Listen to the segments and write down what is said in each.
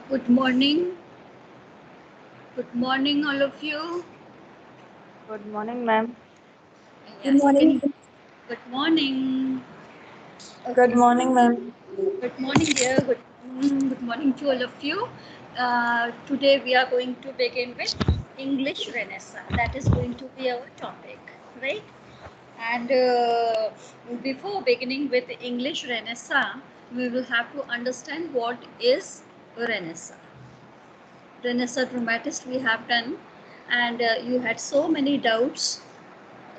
Good morning. Good morning, all of you. Good morning, ma'am. Good Yes, morning. good morning. Good Okay. morning, ma'am. Good morning, dear. Good morning to all of you. Today we are going to begin with English Renaissance. That is going to be our topic, right? And before beginning with English Renaissance, we will have to understand what is Renaissance. Renaissance dramatist we have done, and you had so many doubts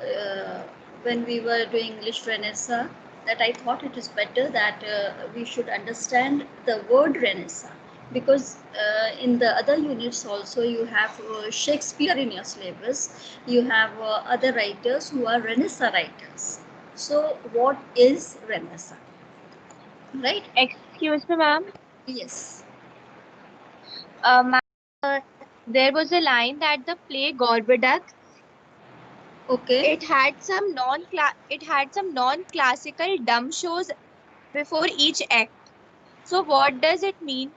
uh, when we were doing English Renaissance that I thought it is better that we should understand the word Renaissance, because in the other units also you have Shakespeare in your syllabus, you have other writers who are Renaissance writers. So what is Renaissance, right? Excuse me, ma'am. Yes. Ma'am, there was a line that the play Gorboduc, Okay. it had some non-classical dumb shows before each act. So what does it mean?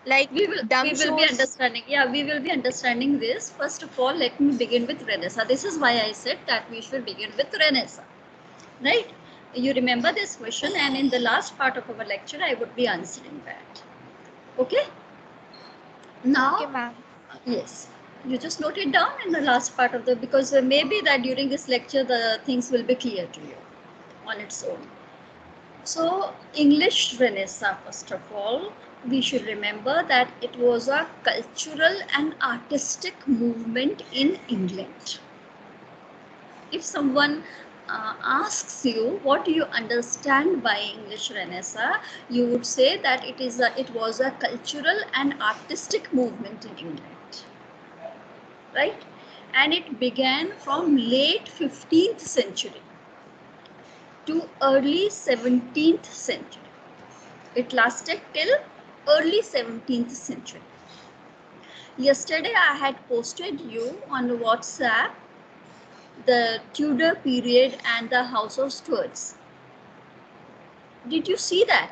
Like We dumb will be shows? understanding. Yeah, we will be understanding this. First of all, let me begin with Renaissance. This is why I said that we should begin with Renaissance, right? You remember this question, and in the last part of our lecture I would be answering that. Okay. Okay, Now, ma'am. yes, you just note it down in the last part of the, because maybe that during this lecture the things will be clear to you on its own. So, English Renaissance, first of all, we should remember that it was a cultural and artistic movement in England. If someone asks you what do you understand by English Renaissance, you would say that it was a cultural and artistic movement in England, right? And it began from late 15th century to early 17th century. It lasted till early 17th century. Yesterday I had posted you on WhatsApp the Tudor period and the House of Stuarts. Did you see that?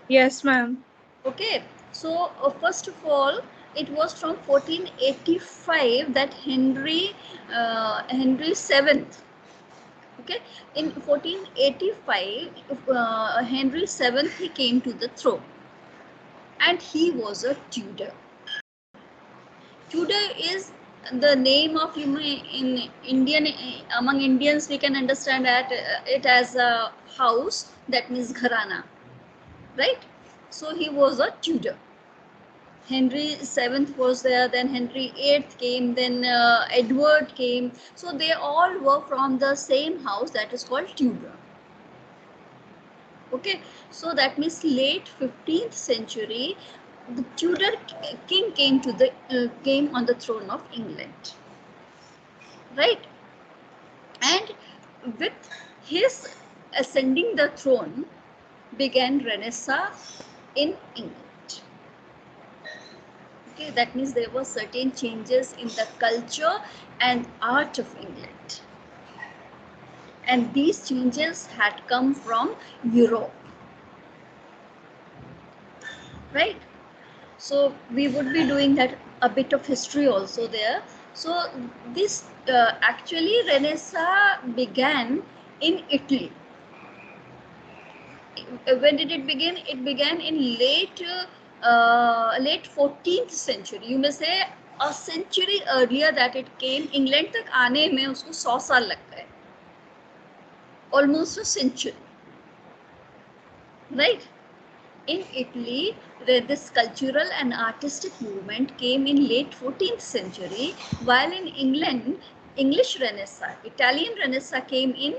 Yes, ma'am. Okay, so first of all, it was from 1485 that Henry VII. Okay, in 1485, Henry VII he came to the throne, and he was a Tudor. Tudor is the name of, you know, in Indian, among Indians we can understand that it as a house, that means gharana, right? So he was a Tudor. Henry VII was there, then Henry VIII came, then Edward came. So they all were from the same house, that is called Tudor. Okay, so that means late 15th century, the Tudor king came on the throne of England, right? And with his ascending the throne began Renaissance in England. Okay, that means there were certain changes in the culture and art of England, and these changes had come from Europe, right? So we would be doing that, a bit of history also there. So this actually Renaissance began in Italy. When did it begin? It began in late 14th century. You may say a century earlier that it came. England तक आने में उसको 100 साल लग गए, almost a century, right? In Italy, this cultural and artistic movement came in late 14th century, while in England, English Renaissance, Italian Renaissance came in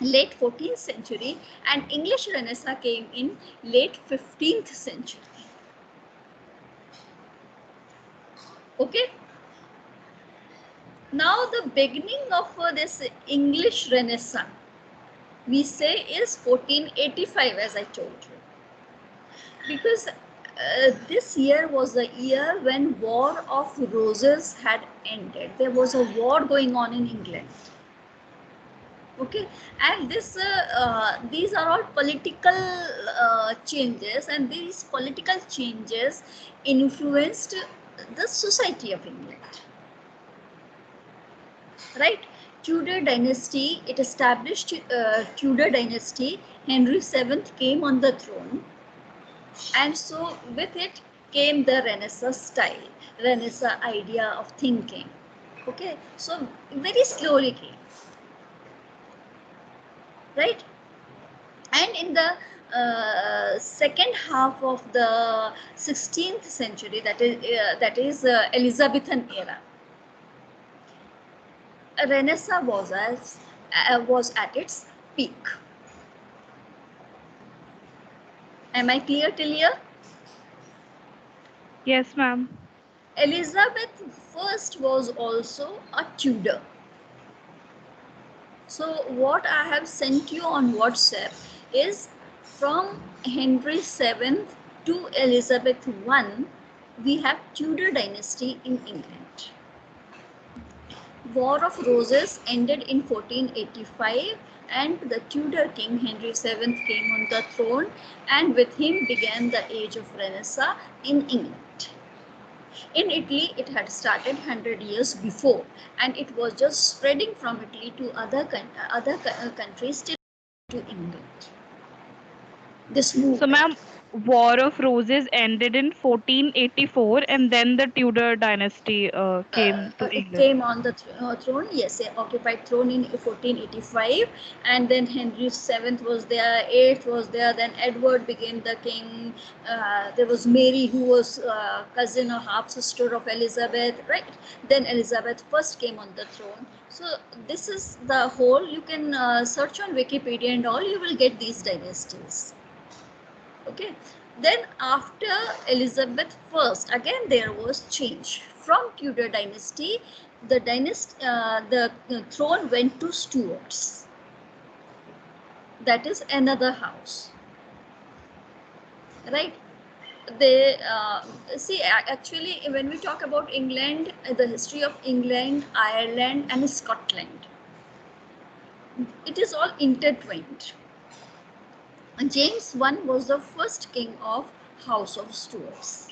late 14th century, and English Renaissance came in late 15th century. Okay. Now the beginning of this English Renaissance, we say, is 1485, as I told you, because this year was the year when War of Roses had ended. There was a war going on in England, Okay, and these are all political changes, and these political changes influenced the society of England. Right? Tudor dynasty, it established Tudor dynasty. Henry VII came on the throne, and so with it came the Renaissance style, Renaissance idea of thinking. Okay, so very slowly came, right? And in the second half of the 16th century, that is Elizabethan era, Renaissance was at its peak. Am I clear till here? Yes, ma'am. Elizabeth I was also a Tudor. So what I have sent you on WhatsApp is from Henry VII to Elizabeth I, we have Tudor dynasty in England. War of Roses ended in 1485, and the Tudor king Henry VII came on the throne, and with him began the age of Renaissance in England. In Italy, it had started 100 years before, and it was just spreading from Italy to other countries till to England. This movement. So, ma'am, War of Roses ended in 1484, and then the Tudor dynasty came to England. Came on the throne. Yes, occupied throne in 1485, and then Henry VII was there, VIII was there, then Edward became the king. There was Mary, who was cousin or half sister of Elizabeth, right? Then Elizabeth first came on the throne. So this is the whole. You can search on Wikipedia and all. You will get these dynasties. Okay. Then after Elizabeth I, again there was change. From Tudor dynasty, the throne went to Stuarts. That is another house, right? They see, actually, when we talk about England, the history of England, Ireland, and Scotland, it is all intertwined. James I was the first king of House of Stuarts.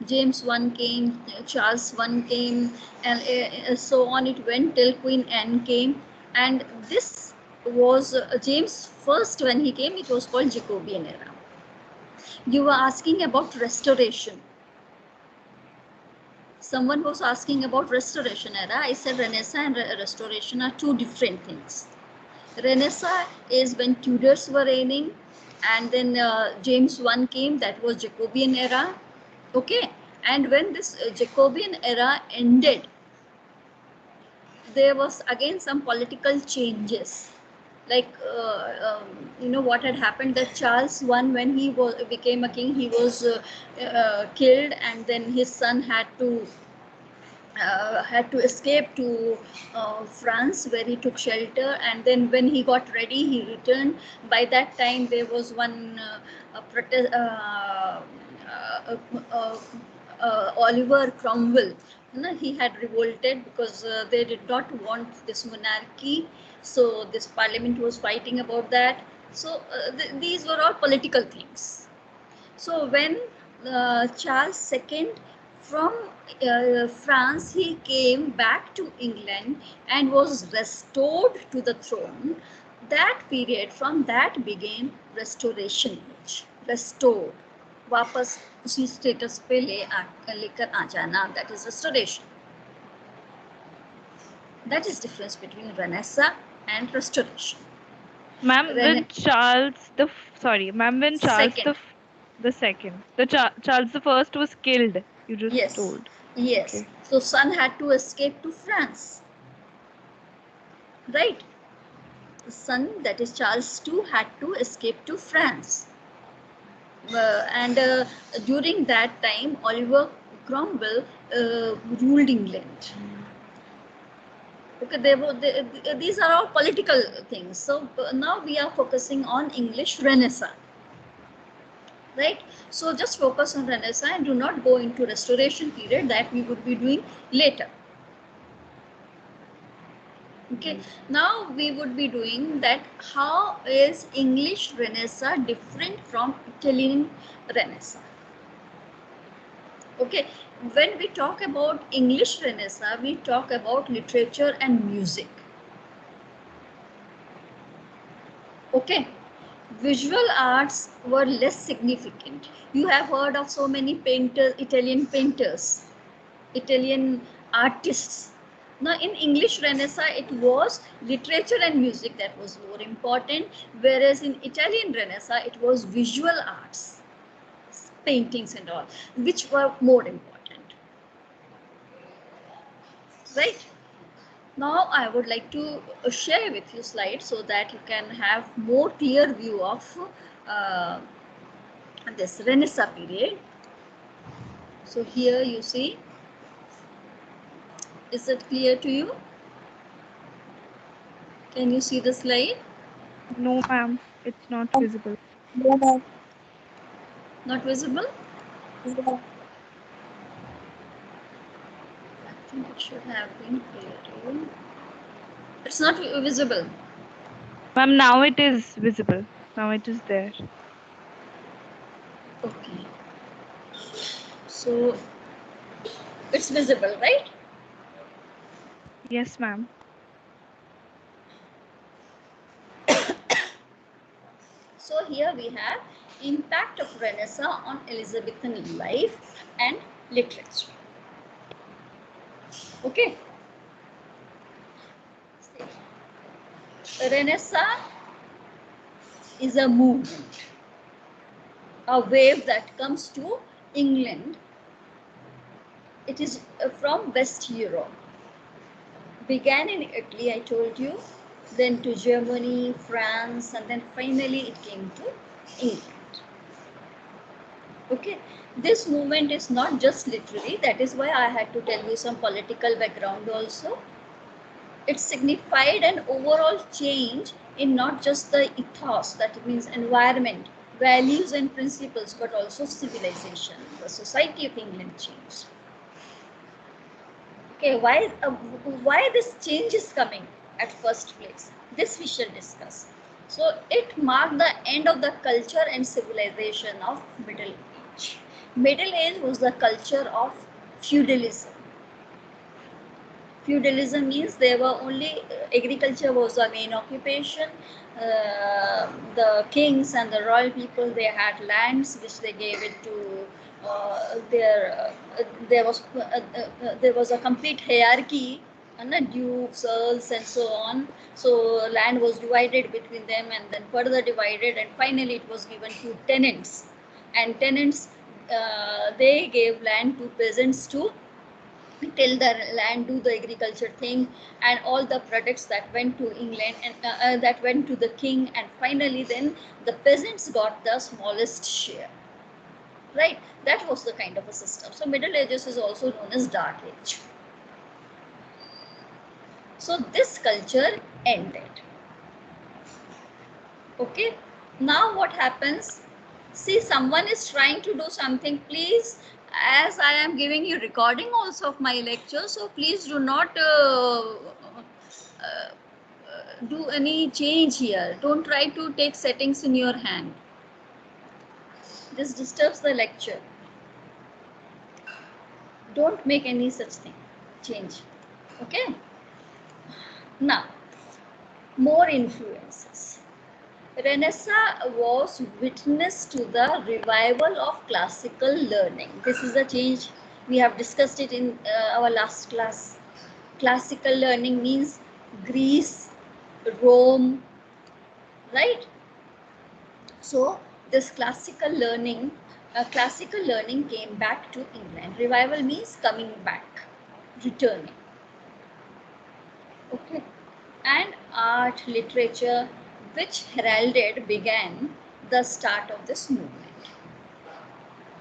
James I came, Charles I came, and so on it went till Queen Anne came. And this was James first. When he came, it was called Jacobean era. You were asking about restoration. Someone was asking about restoration era. I said Renaissance and restoration are two different things. Renaissance is when Tudors were reigning, and then James I came, that was Jacobean era. Okay, and when this Jacobean era ended, there was again some political changes. Like, what had happened, that Charles I, when he became a king, he was killed, and then his son had to escape to France, where he took shelter, and then when he got ready, he returned. By that time, there was one Oliver Cromwell. He had revolted because they did not want this monarchy. So this parliament was fighting about that. So these were all political things. So when Charles II from France, he came back to England and was restored to the throne. That period, from that began restoration age. Restored, वापस उसी status पे लेकर आ जाना, that is restoration. That is difference between Renaissance and restoration. Ma'am, when Charles the Charles the First was killed, you just told. Yes. Okay. So son had to escape to France. Right? The son, that is Charles II, had to escape to France. And during that time, Oliver Cromwell ruled England. Okay, these are all political things. So now we are focusing on English Renaissance. Right? So just focus on Renaissance and do not go into restoration period, that we would be doing later. Okay, now we would be doing that. How is English Renaissance different from Italian Renaissance? Okay, when we talk about English Renaissance, we talk about literature and music. Okay, visual arts were less significant. You have heard of so many painters, Italian artists. Now, in English Renaissance, it was literature and music that was more important, whereas in Italian Renaissance, it was visual arts, paintings and all, which were more important. Right? Now, I would like to share with you slides so that you can have more clear view of uh, this Renaissance period. So here you see, is it clear to you? Can you see the slide? No, ma'am, it's not visible. Not visible? I think it should have been clear to you. It's not visible. Ma'am, now it is visible. Now it is there. Okay. So it's visible, right? Yes, ma'am. So here we have impact of Renaissance on Elizabethan life and literature. Okay. Renaissance is a movement, a wave that comes to England. It is from West Europe. Began in Italy, I told you, then to Germany, France, and then finally it came to England. Okay, this movement is not just literary, that is why I had to tell you some political background also. It signified an overall change in not just the ethos, that means environment, values and principles, but also civilization. The society of England changed. Okay, why this change is coming at first place? This we shall discuss. So it marked the end of the culture and civilization of Middle Age. Middle Age was the culture of feudalism. Feudalism means there were only agriculture was the main occupation. The kings and the royal people, they had lands which they gave it to there was a complete hierarchy, and the dukes, earls, and so on. So land was divided between them, and then further divided, and finally it was given to tenants. And tenants, they gave land to peasants to till the land, do the agriculture thing, and all the products that went to England and that went to the king, and finally then the peasants got the smallest share. Right, that was the kind of a system. So Middle Ages is also known as Dark Age. So this culture ended. Okay, now what happens? See, someone is trying to do something. Please, as I am giving you recording also of my lecture, so please do not do any change here. Don't try to take settings in your hand. This disturbs the lecture. Don't make any such thing, change. Okay. Now, more influences. Renaissance was witness to the revival of classical learning. This is a change. We have discussed it in our last class. Classical learning means Greece, Rome, right? So this classical learning came back to England. Revival means coming back, returning. Okay, and art, literature, which heralded began the start of this movement.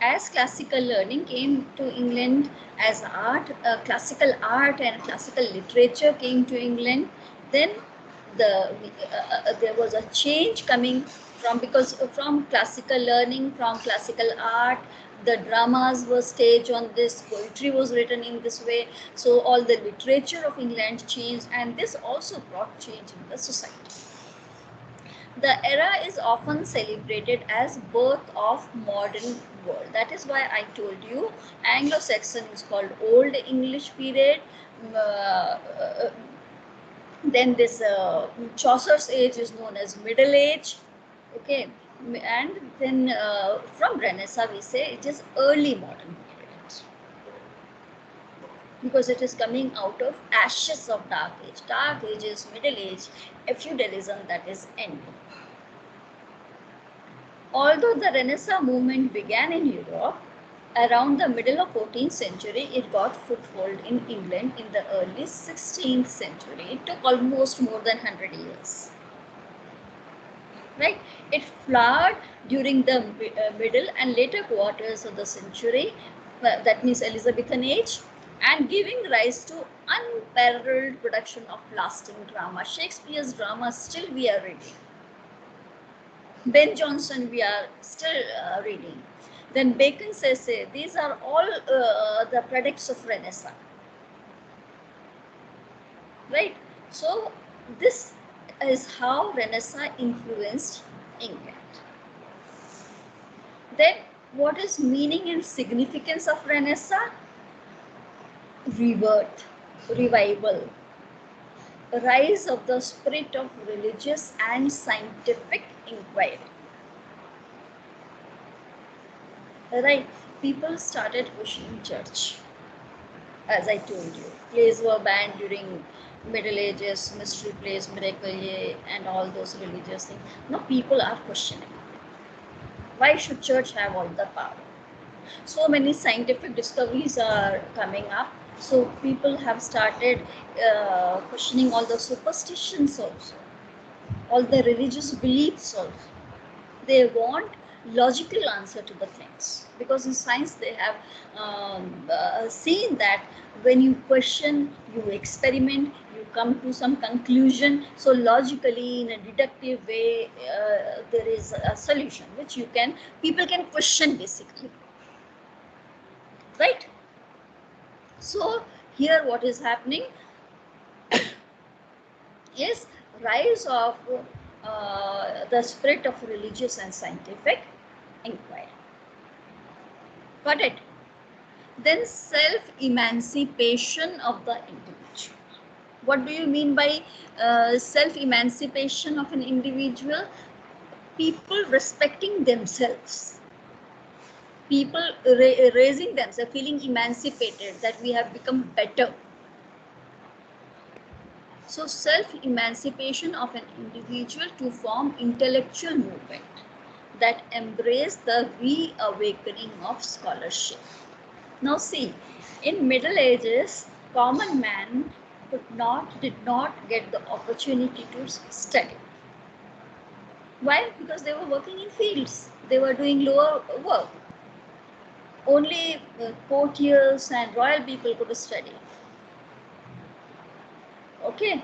As classical learning came to England, as art, classical art and classical literature came to England, then there was a change coming from, because from classical learning, from classical art, The dramas were staged on this, poetry was written in this way. So all the literature of England changed, and this also brought change in the society. The era is often celebrated as birth of modern world. That is why I told you Anglo-Saxon is called Old English period. Then this Chaucer's age is known as Middle Age. Okay, and then from Renaissance we say it is early modern period, because it is coming out of ashes of Dark Age. Dark Ages, Middle Age, feudalism, that is ending. Although the Renaissance movement began in Europe, around the middle of 14th century, it got foothold in England in the early 16th century. It took almost more than 100 years. Right? It flowered during the middle and later quarters of the century, that means Elizabethan age, and giving rise to unparalleled production of lasting drama. Shakespeare's drama still we are reading. Ben Jonson we are still reading. Then Bacon says these are all the products of Renaissance. Right? So this is how Renaissance influenced England. Then what is meaning and significance of Renaissance? Rebirth, revival, rise of the spirit of religious and scientific inquiry. Right? People started questioning church. As I told you, plays were banned during Middle Ages, mystery plays, miracle, and all those religious things. Now people are questioning. Why should church have all the power? So many scientific discoveries are coming up. So people have started questioning all the superstitions also, all the religious beliefs also. They want logical answer to the things, because in science they have seen that when you question, you experiment, you come to some conclusion. So logically, in a deductive way, there is a solution which people can question basically. Right? So here what is happening is rise of the spirit of religious and scientific inquiry. Got it? Then self-emancipation of the individual. What do you mean by self-emancipation of an individual? People respecting themselves. People raising themselves, feeling emancipated, that we have become better. So self-emancipation of an individual to form intellectual movement that embrace the reawakening of scholarship. Now see, in Middle Ages, common man did not get the opportunity to study. Why? Because they were working in fields. They were doing lower work. Only courtiers and royal people could study. Okay.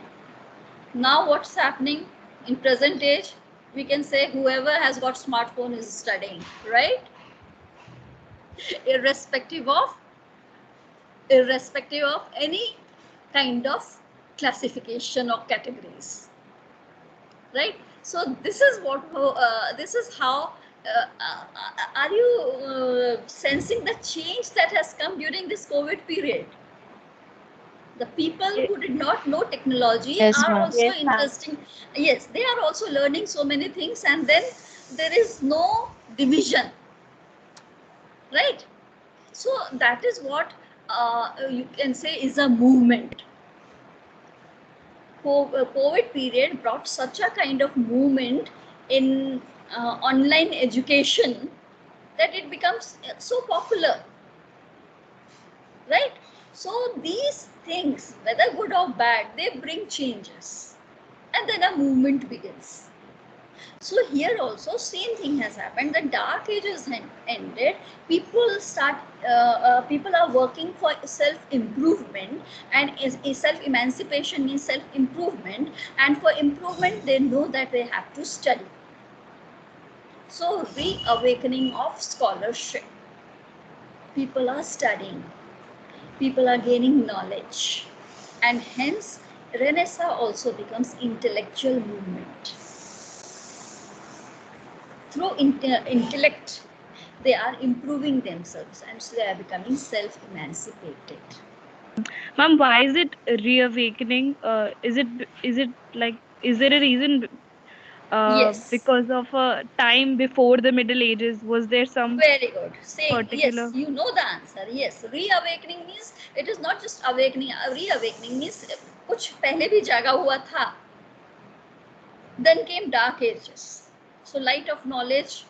Now what's happening in present age? We can say whoever has got smartphone is studying, right? Irrespective of any kind of classification or categories, right? So this is what this is how are you sensing the change that has come during this COVID period? The people who did not know technology are also interesting. Yes, they are also learning so many things, and then there is no division, right? So that is what you can say is a movement. COVID period brought such a kind of movement in online education that it becomes so popular, right? So these things, whether good or bad, they bring changes, and then a movement begins. So here also same thing has happened. The Dark Ages ended. People are working for self-improvement, and self-emancipation means self-improvement, and for improvement they know that they have to study. So reawakening of scholarship. people are studying, people are gaining knowledge, and hence Renaissance also becomes intellectual movement. Through intellect, they are improving themselves, and so they are becoming self-emancipated. Ma'am, why is it reawakening? Is it like, is there a reason? Yes. Because of a time before the Middle Ages, was there some Very good. Saying particular? yes, you know the answer. Yes, reawakening means it is not just awakening. Reawakening means कुछ पहले भी जागा हुआ था. Then came dark ages. So light of knowledge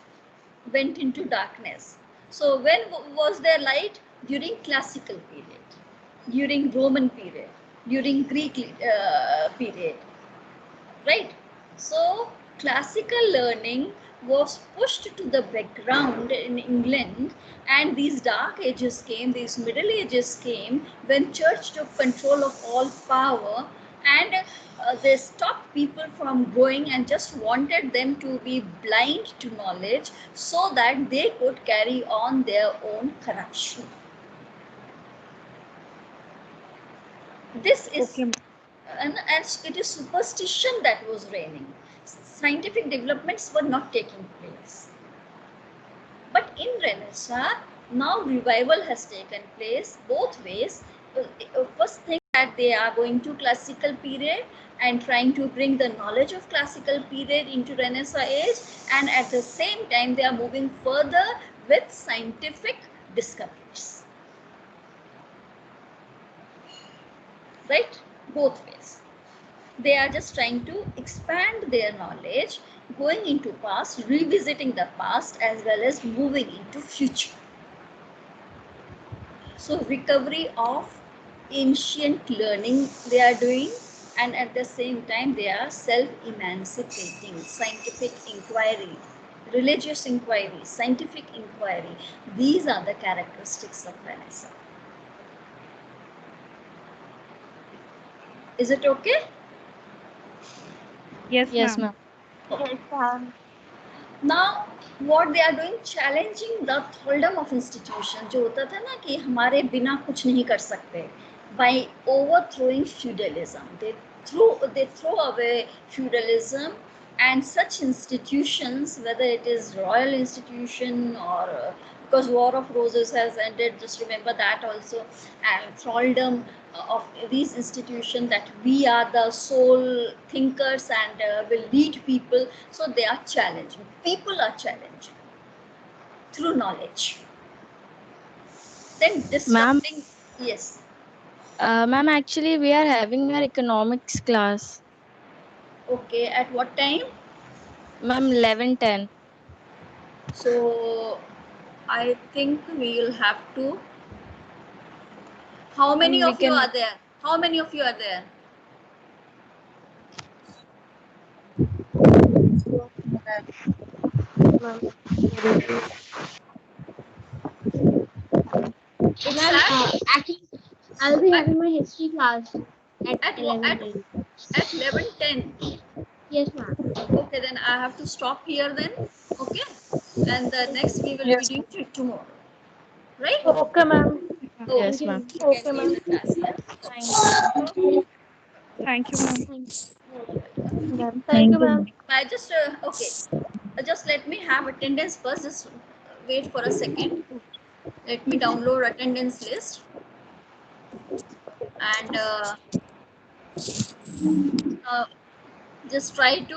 went into darkness. So when was there light? During classical period, during Roman period, during Greek period, right? So classical learning was pushed to the background in England, and these dark ages came, these middle ages came when church took control of all power, and they stopped people from going and just wanted them to be blind to knowledge so that they could carry on their own corruption. This is Okay. and it is superstition that was reigning. Scientific developments were not taking place. But in Renaissance, now revival has taken place both ways. First thing that they are going to classical period and trying to bring the knowledge of classical period into Renaissance age, and at the same time they are moving further with scientific discoveries. Right? Both ways. They are just trying to expand their knowledge, going into past, revisiting the past as well as moving into future. So recovery of ancient learning they are doing, and at the same time they are self-emancipating. Scientific inquiry, religious inquiry, scientific inquiry, these are the characteristics of Renaissance. Is it okay? Yes, Yes, ma'am. ma'am. Yes, ma'am. Now what they are doing, challenging the thraldom of institution. जो होता था ना कि हमारे बिना कुछ नहीं कर सकते, by overthrowing feudalism. They throw away feudalism, and such institutions, whether it is royal institution or because War of Roses has ended, just remember that also, and thraldom of these institutions, that we are the sole thinkers and will lead people. So they are challenged. People are challenged through knowledge. Then disrupting. Yes. Ma'am, actually, we are having our economics class. Okay. At what time? Ma'am, 11:10. So I think we will have to. How many we of you can- are there? How many of you are there? It's Actually, I'll be having my history class at at 11:10. at 11:10. Yes, ma'am. Okay, then I have to stop here then. Okay, and the next we will Yes, be doing tomorrow, right? Okay, ma'am. Oh, Yes, ma'am. you can leave the class. Yeah. Thank you. Thank you, ma'am. Thank you, ma'am. I just okay. Just let me have attendance first. Just wait for a second. Let me download attendance list and just try to